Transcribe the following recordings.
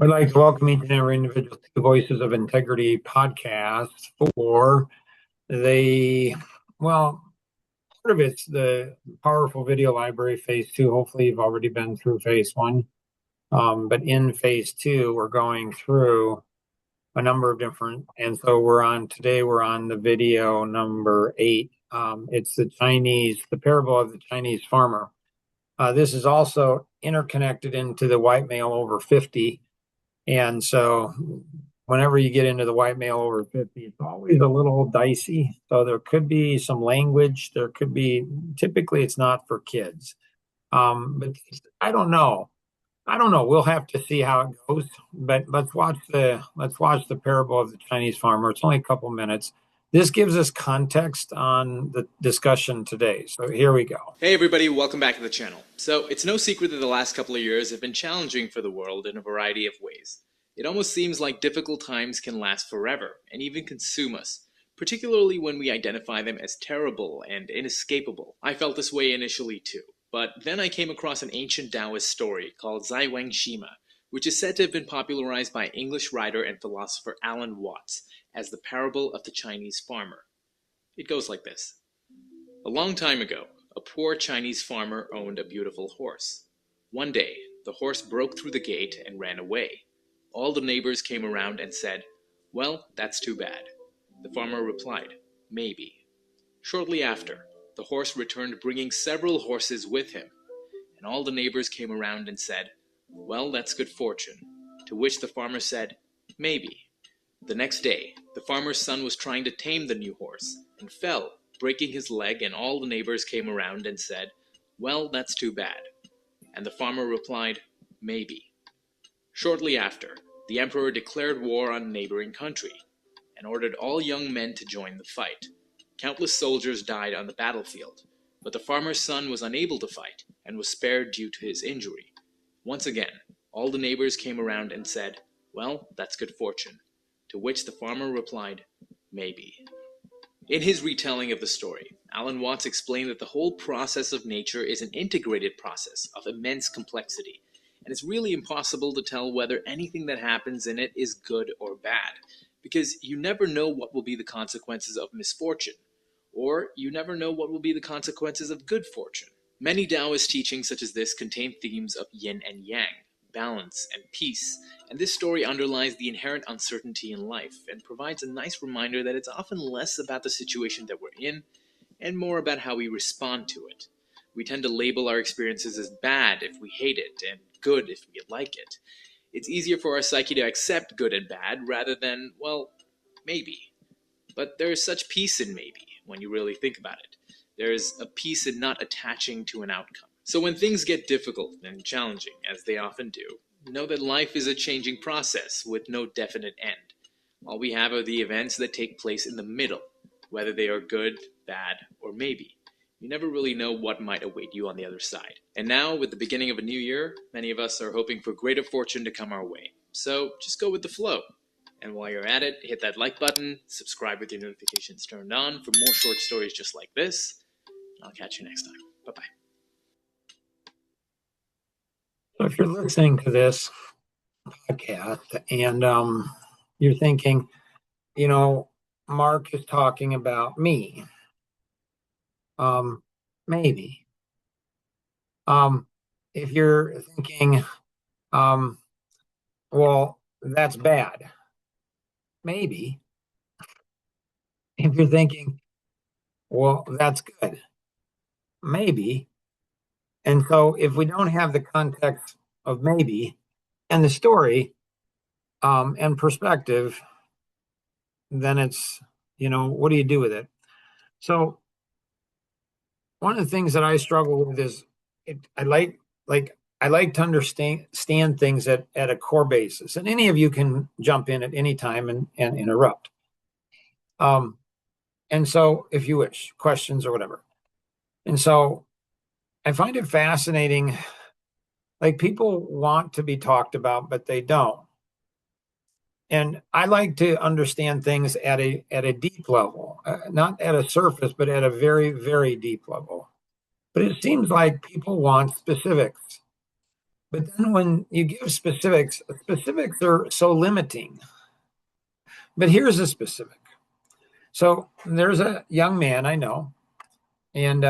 I'd like to welcome each and every individual to the Voices of Integrity podcast for the, well, part of it's the powerful video library phase two. Hopefully, you've already been through phase one. But in phase two, we're going through a number of different, and so today we're on the video number 8. It's the parable of the Chinese farmer. This is also interconnected into the white male over 50. And so whenever you get into the white male over 50, it's always a little dicey. So there could be some language. Typically it's not for kids. But I don't know. We'll have to see how it goes. But let's watch the parable of the Chinese farmer. It's only a couple minutes. This gives us context on the discussion today. So here we go. Hey everybody, welcome back to the channel. So it's no secret that the last couple of years have been challenging for the world in a variety of ways. It almost seems like difficult times can last forever and even consume us, particularly when we identify them as terrible and inescapable. I felt this way initially too, but then I came across an ancient Taoist story called Zai Wang Shima, which is said to have been popularized by English writer and philosopher Alan Watts as the parable of the Chinese farmer. It goes like this. A long time ago, a poor Chinese farmer owned a beautiful horse. One day, the horse broke through the gate and ran away. All the neighbors came around and said, "Well, that's too bad." The farmer replied, "Maybe." Shortly after, the horse returned bringing several horses with him, and all the neighbors came around and said, "Well, that's good fortune." To which the farmer said, "Maybe." The next day, the farmer's son was trying to tame the new horse and fell, breaking his leg, and all the neighbors came around and said, "Well, that's too bad." And the farmer replied, "Maybe." Shortly after, the emperor declared war on a neighboring country and ordered all young men to join the fight. Countless soldiers died on the battlefield, but the farmer's son was unable to fight and was spared due to his injury. Once again, all the neighbors came around and said, "Well, that's good fortune." To which the farmer replied, "Maybe." In his retelling of the story, Alan Watts explained that the whole process of nature is an integrated process of immense complexity, and it's really impossible to tell whether anything that happens in it is good or bad, because you never know what will be the consequences of misfortune, or you never know what will be the consequences of good fortune. Many Taoist teachings such as this contain themes of yin and yang, balance and peace, and this story underlies the inherent uncertainty in life and provides a nice reminder that it's often less about the situation that we're in and more about how we respond to it. We tend to label our experiences as bad if we hate it and good if we like it. It's easier for our psyche to accept good and bad rather than, well, maybe. But there is such peace in maybe when you really think about it. There is a peace in not attaching to an outcome. So when things get difficult and challenging, as they often do, know that life is a changing process with no definite end. All we have are the events that take place in the middle, whether they are good, bad, or maybe. You never really know what might await you on the other side. And now, with the beginning of a new year, many of us are hoping for greater fortune to come our way. So just go with the flow. And while you're at it, hit that like button, subscribe with your notifications turned on for more short stories just like this. I'll catch you next time. Bye-bye. So if you're listening to this podcast and you're thinking, Mark is talking about me, maybe. If you're thinking, well, that's bad, maybe. If you're thinking, well, that's good, maybe. And so if we don't have the context of maybe and the story and perspective, then it's, what do you do with it? So one of the things that I struggle with is I like to understand things at a core basis. And any of you can jump in at any time and interrupt. And so if you wish, questions or whatever. And so I find it fascinating. Like people want to be talked about, but they don't. And I like to understand things at a deep level, not at a surface, but at a very, very deep level. But it seems like people want specifics. But then when you give specifics, specifics are so limiting. But here's a specific. So there's a young man I know, and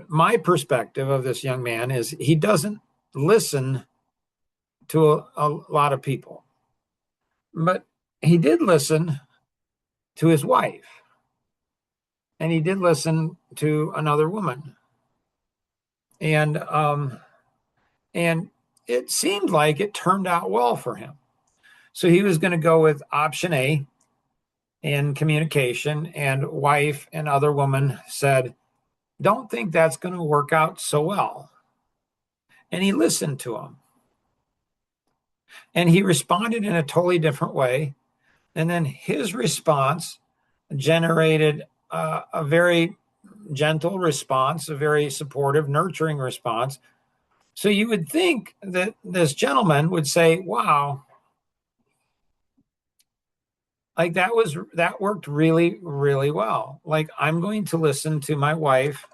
my perspective of this young man is he doesn't listen to a lot of people, but he did listen to his wife, and he did listen to another woman, and and it seemed like it turned out well for him. So he was going to go with option A in communication, and wife and other woman said, "Don't think that's going to work out so well." And he listened to him, and he responded in a totally different way. And then his response generated a very gentle response, a very supportive, nurturing response. So you would think that this gentleman would say, "Wow, like that worked really, really well. Like I'm going to listen to my wife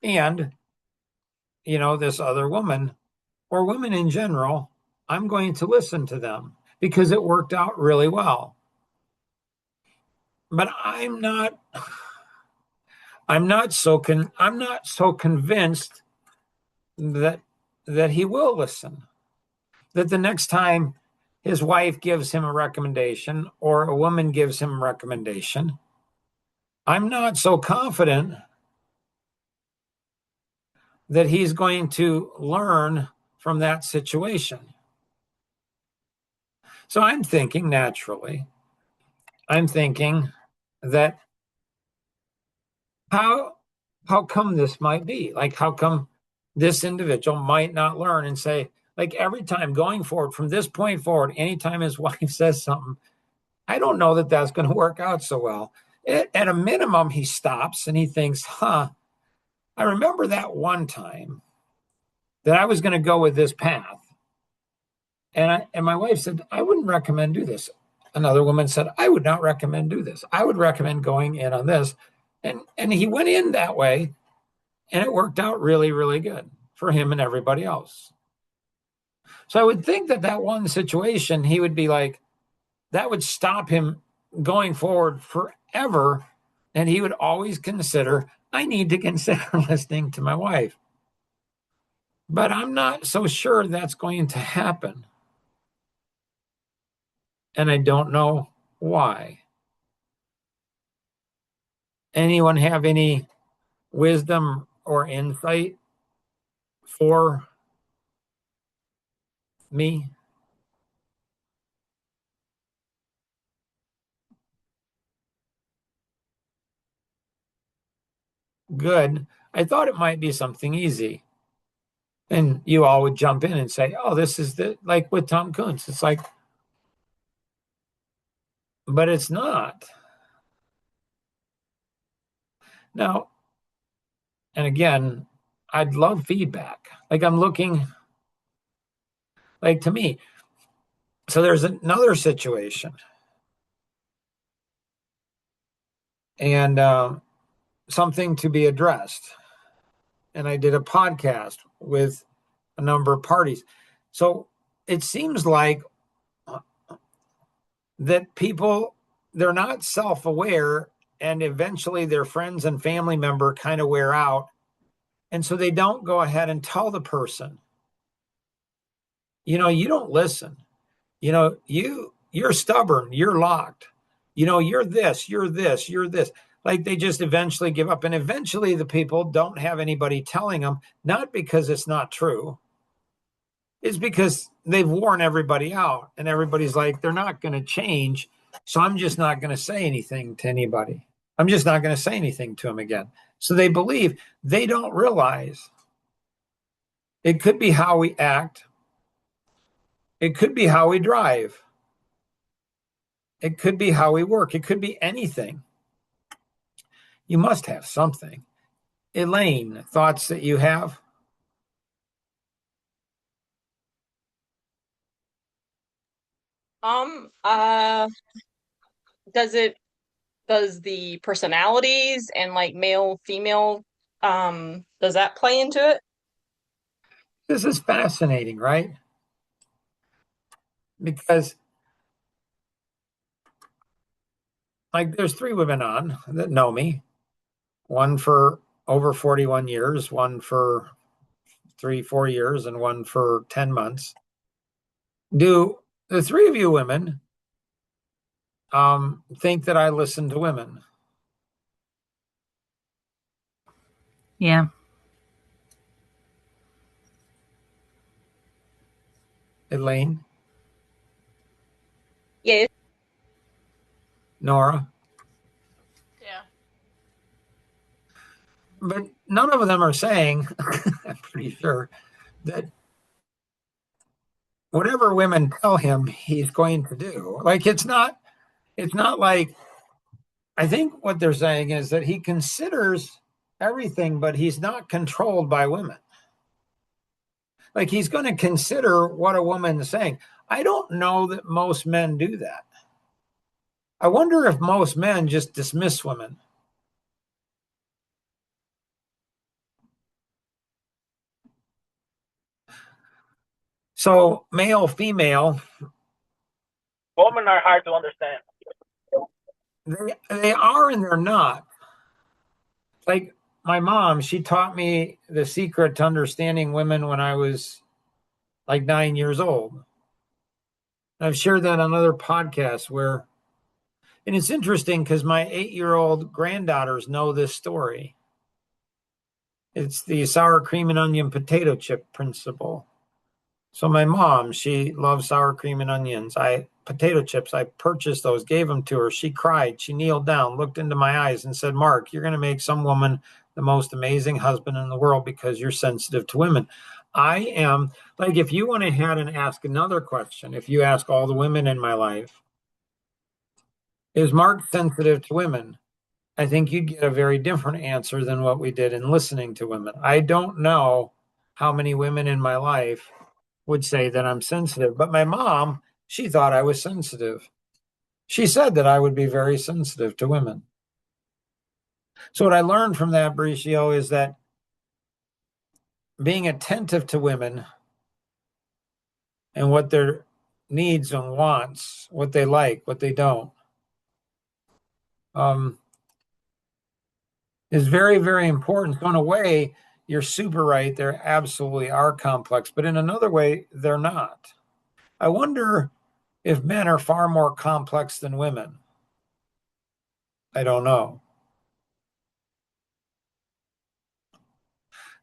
and, this other woman or women in general. I'm going to listen to them because it worked out really well." But I'm not so convinced that he will listen. That the next time his wife gives him a recommendation or a woman gives him a recommendation, I'm not so confident that he's going to learn from that situation. So I'm thinking that how come this might be? Like how come this individual might not learn and say, like every time going forward from this point forward, anytime his wife says something, I don't know that that's going to work out so well. At a minimum, he stops and he thinks, I remember that one time that I was going to go with this path. And my wife said, I wouldn't recommend do this. Another woman said, I would not recommend do this. I would recommend going in on this. And he went in that way, and it worked out really, really good for him and everybody else. So I would think that one situation, he would be like, that would stop him going forward forever. And he would always consider, I need to consider listening to my wife. But I'm not so sure that's going to happen. And I don't know why. Anyone have any wisdom or insight for me? Good. I thought it might be something easy. And you all would jump in and say, oh, this is like with Tom Kuntz. It's like, but it's not. Now, and again, I'd love feedback. Like I'm looking, like to me. So there's another situation, and something to be addressed. And I did a podcast with a number of parties. So it seems like that people, they're not self-aware, and eventually their friends and family member kind of wear out, and so they don't go ahead and tell the person, you don't listen, you're stubborn, you're locked, you're this, you're this. Like they just eventually give up, and eventually the people don't have anybody telling them, not because it's not true, it's because they've worn everybody out, and everybody's like, they're not going to change. So I'm just not going to say anything to anybody. I'm just not going to say anything to them again. So they believe, they don't realize it could be how we act. It could be how we drive. It could be how we work. It could be anything. You must have something. Elaine, thoughts that you have? Um, uh, does it does the personalities and like male, female, does that play into it? This is fascinating, right? Because like there's 3 women on that know me, one for over 41 years, one for 3, 4 years, and one for 10 months. Do the 3 of you women think that I listen to women? Yeah. Elaine, Yeah. Nora, Yeah. but none of them are saying, I'm pretty sure, that whatever women tell him, he's going to do. Like it's not like, I think what they're saying is that he considers everything, but he's not controlled by women. Like he's going to consider what a woman is saying. I don't know that most men do that. I wonder if most men just dismiss women. So male, female, Women are hard to understand. they are and they're not. Like my mom, she taught me the secret to understanding women when I was like 9 years old. I've shared that on other podcasts where, and it's interesting because my 8-year-old granddaughters know this story. It's the sour cream and onion potato chip principle. So my mom, she loves sour cream and onions. Potato chips, I purchased those, gave them to her. She cried. She kneeled down, looked into my eyes and said, "Mark, you're going to make some woman the most amazing husband in the world because you're sensitive to women." I am, like, if you went ahead and ask another question, if you ask all the women in my life, is Mark sensitive to women? I think you'd get a very different answer than what we did in listening to women. I don't know how many women in my life would say that I'm sensitive, but my mom, she thought I was sensitive. She said that I would be very sensitive to women. So what I learned from that, Bricio, is that being attentive to women and what their needs and wants, what they like, what they don't, is very, very important. So in a way, you're super right. They absolutely are complex, but in another way, they're not. I wonder if men are far more complex than women. I don't know.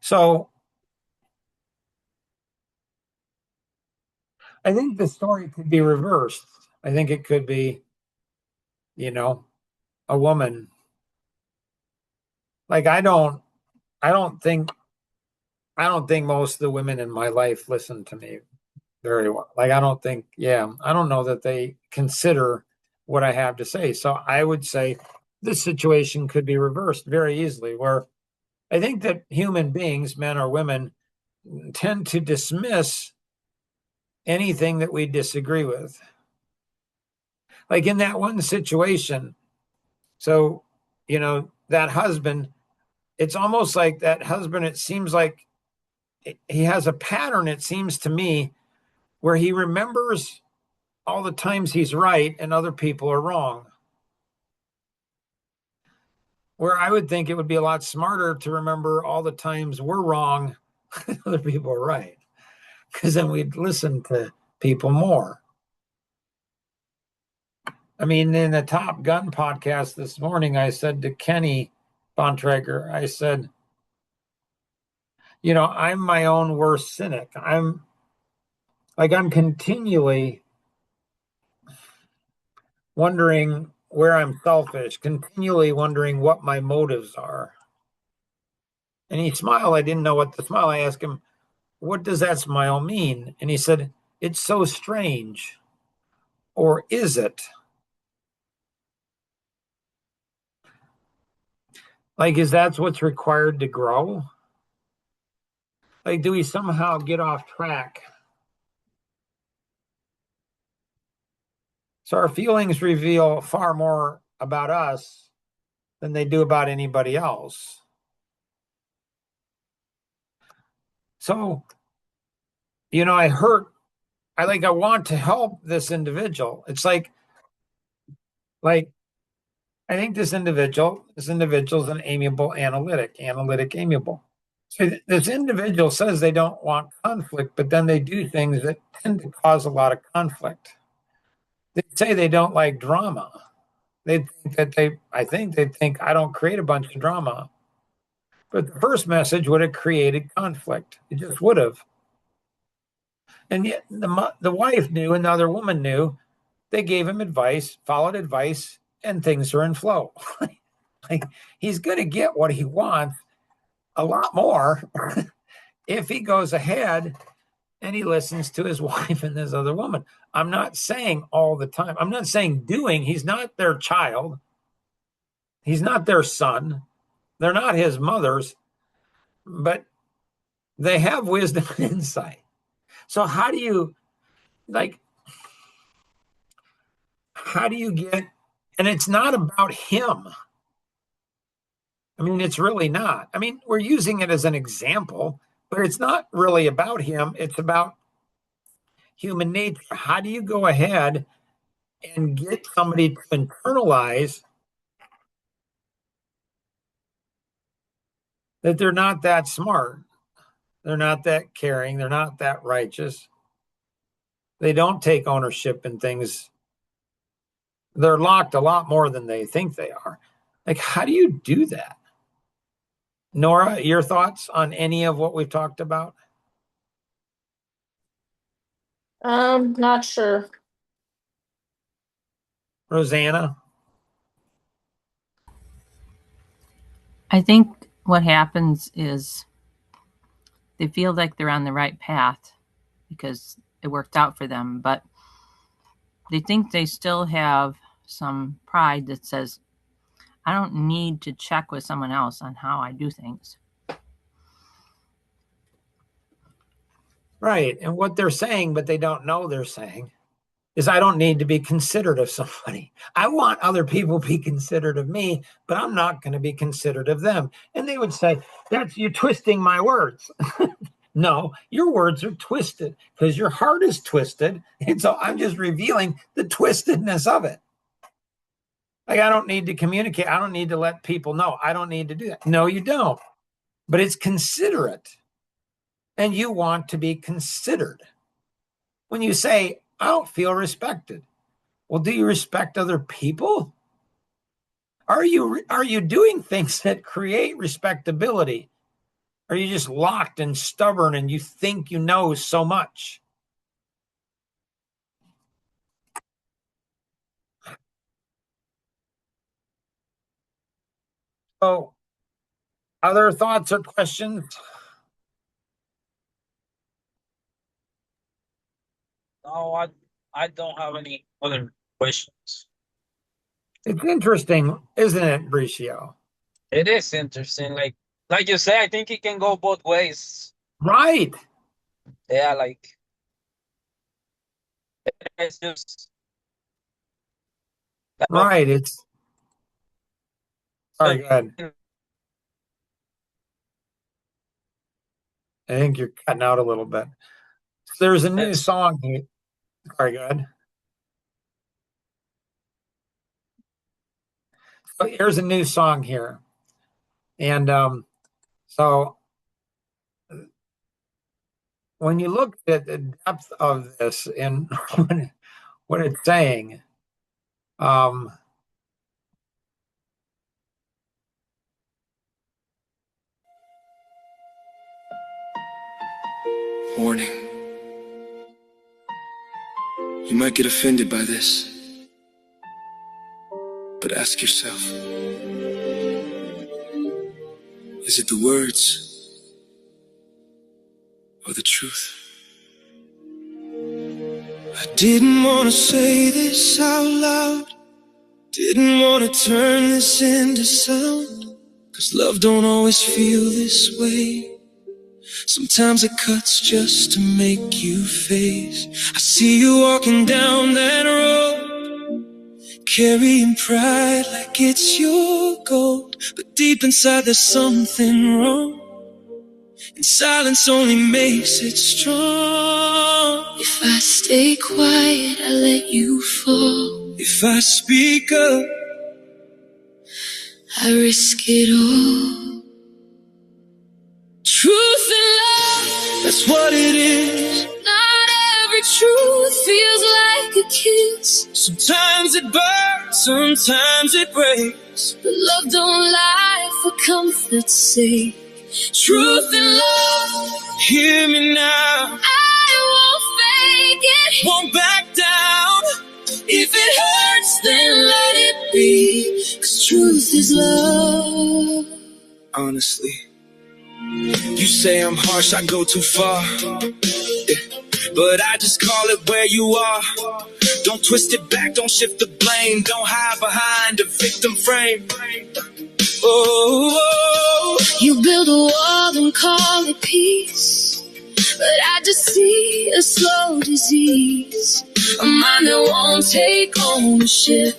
So I think the story could be reversed. I think it could be, you know, a woman. Like I don't think most of the women in my life listen to me very well. Like I don't think, yeah, I don't know that they consider what I have to say. So I would say this situation could be reversed very easily, where I think that human beings, men or women, tend to dismiss anything that we disagree with. Like in that one situation, so, that husband, it's almost like that husband, it seems like he has a pattern, it seems to me, where he remembers all the times he's right and other people are wrong. Where I would think it would be a lot smarter to remember all the times we're wrong and other people are right, because then we'd listen to people more. I mean, in the Top Gun podcast this morning, I said to Kenny Bontrager, I said, I'm my own worst cynic. I'm continually wondering where I'm selfish, continually wondering what my motives are. And he smiled. I didn't know what the smile. I asked him, "What does that smile mean?" And he said, "It's so strange. Or is it? Like, is that what's required to grow? Like, do we somehow get off track?" So our feelings reveal far more about us than they do about anybody else. So I want to help this individual. It's like I think this individual's an amiable analytic, amiable. So this individual says they don't want conflict, but then they do things that tend to cause a lot of conflict. They say they don't like drama. I think they think I don't create a bunch of drama. But the first message would have created conflict. It just would have. And yet the wife knew and the other woman knew. They gave him advice, followed advice, and things are in flow. Like he's going to get what he wants a lot more if he goes ahead and he listens to his wife and this other woman. I'm not saying all the time. I'm not saying doing. He's not their child. He's not their son. They're not his mothers, but they have wisdom and insight. So how do you get, and it's not about him. I mean, it's really not. I mean, we're using it as an example, but it's not really about him. It's about human nature. How do you go ahead and get somebody to internalize that they're not that smart? They're not that caring. They're not that righteous. They don't take ownership in things. They're locked a lot more than they think they are. Like, how do you do that? Nora, your thoughts on any of what we've talked about? Not sure. Rosanna? I think what happens is they feel like they're on the right path because it worked out for them, but they think they still have some pride that says, I don't need to check with someone else on how I do things. Right. And what they're saying, but they don't know they're saying, is I don't need to be considerate of somebody. I want other people to be considerate of me, but I'm not going to be considerate of them. And they would say, you're twisting my words. No, your words are twisted because your heart is twisted. And so I'm just revealing the twistedness of it. Like, I don't need to communicate. I don't need to let people know. I don't need to do that. No, you don't. But it's considerate. And you want to be considered. When you say, I don't feel respected. Well, do you respect other people? Are you doing things that create respectability? Are you just locked and stubborn and you think you know so much? So, other thoughts or questions? No, I don't have any other questions. It's interesting, isn't it, Bricio? It is interesting. Like you say, I think it can go both ways. Right. Yeah, like it's just Right. It's sorry, go ahead. I think you're cutting out a little bit. So there's a new song here. Sorry, go ahead. So here's a new song here. And so when you look at the depth of this and what it's saying, warning. You might get offended by this, but ask yourself, is it the words or the truth? I didn't want to say this out loud, didn't want to turn this into sound, 'cause love don't always feel this way. Sometimes it cuts just to make you face. I see you walking down that road, carrying pride like it's your gold, but deep inside there's something wrong. and silence only makes it strong. If I stay quiet, I let you fall. If I speak up, I risk it all. Truth and love, that's what it is. Not every truth feels like a kiss. Sometimes it burns, sometimes it breaks, but love don't lie for comfort's sake. Truth and love, hear me now. I won't fake it, won't back down. If it hurts, then let it be, 'cause truth is love. Honestly, you say I'm harsh, I go too far, but I just call it where you are. Don't twist it back, don't shift the blame, don't hide behind a victim frame. Oh, you build a wall and call it peace, but I just see a slow disease. A mind that won't take ownership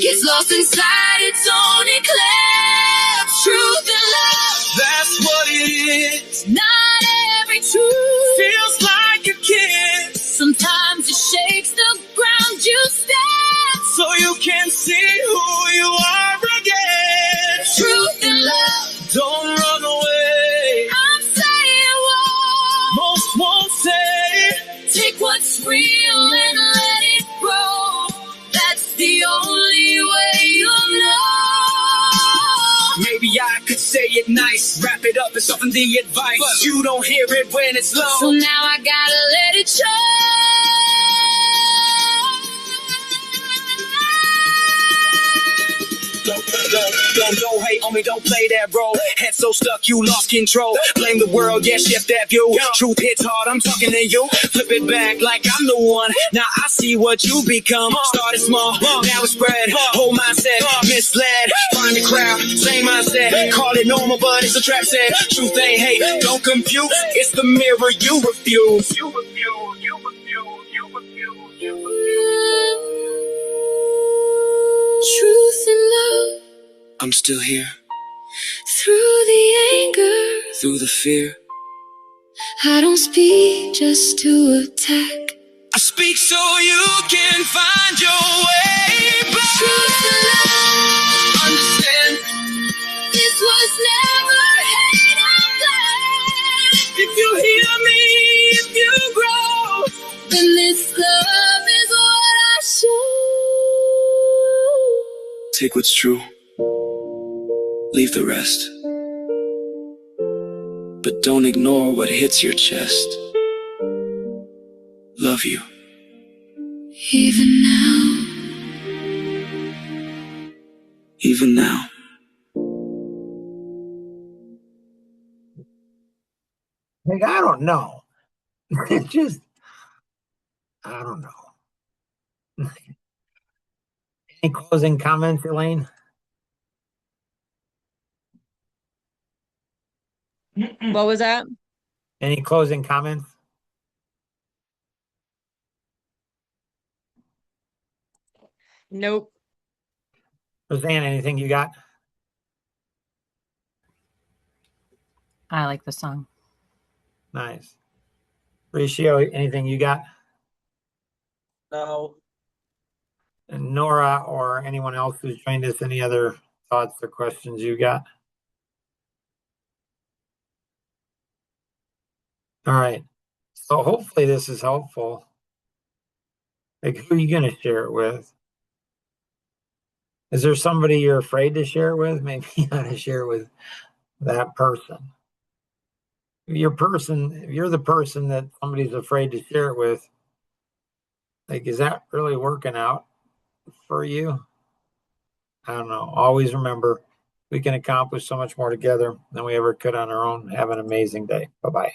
gets lost inside its own eclipse. Truth and love, that's what it is. Not every truth feels like a kiss. Sometimes it shakes the ground you stand, so you can see who you are again. Truth and love, don't run away. I'm saying what most won't say. Take what's real and let it grow. That's the only way you'll know. Maybe I could say it nice, wrap it up and soften the advice, but you don't hear it when it's low. So now I gotta let it show. Don't hate on me, don't play that role. Head so stuck, you lost control. Blame the world, yeah, shift that view. Truth hits hard, I'm talking to you. Flip it back like I'm the one. Now I see what you become. Started small, now it's spread. Whole mindset, misled. Find the crowd, same mindset. Call it normal, but it's a trap set. Truth ain't hate, don't confuse. It's the mirror you refuse. You refuse, you refuse, you refuse, you refuse. Truth and love, I'm still here. Through the anger, through the fear, I don't speak just to attack. I speak so you can find your way back. Truth and love, understand, this was never hate or plan. If you hear me, if you grow, then this love is what I show. Take what's true, leave the rest, but don't ignore what hits your chest. Love you. Even now. Even now. Like, I don't know. It's just, I don't know. Any closing comments, Elaine? What was that? Any closing comments? Nope. Roseanne, anything you got? I like the song. Nice. Ratio, anything you got? No. And Nora or anyone else who's joined us, any other thoughts or questions you got? All right. So hopefully this is helpful. Like, who are you going to share it with? Is there somebody you're afraid to share it with? Maybe you ought to share it with that person. If you're the person that somebody's afraid to share it with, like, is that really working out for you? I don't know. Always remember, we can accomplish so much more together than we ever could on our own. Have an amazing day. Bye-bye.